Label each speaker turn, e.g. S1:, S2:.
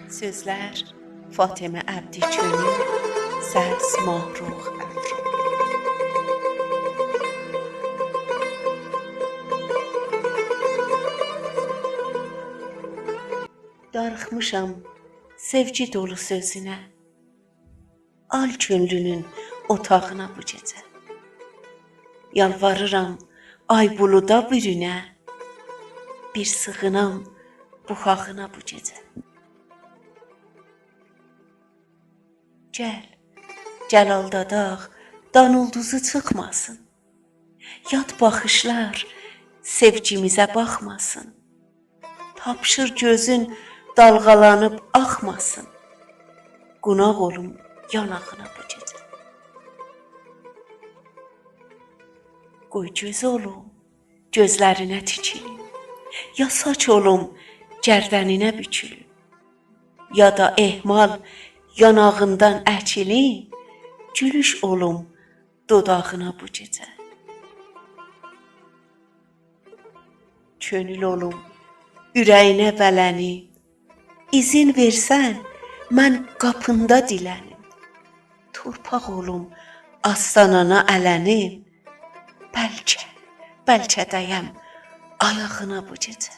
S1: Sözlər Fatimə Əbdiçölü, səs Mahruh Əfro. Darıxmışam sevgi dolu sözünə, al könlünün otağına bu gecə. Yalvarıram ay buluda bürünə, bir sığınam buxağına bu gecə. Gəl, gəl aldadaq, dan ulduzu çıxmasın. Yad baxışlar sevgimizə baxmasın. Tapşır gözün dalğalanıb axmasın. Qonaq olum yanağına bu gecə. Qoy göz olum gözlərinə tikilim, ya saç olum gərdəninə bükülüm, ya da ehmal yanağından əkilim, gülüş olum dodağına bu gecə. Könül olum ürəyinə bələnib, izin versən mən qapında dilənim. Torpaq olum astanana ələnib, bəlkə dəyəm ayağına bu gecə.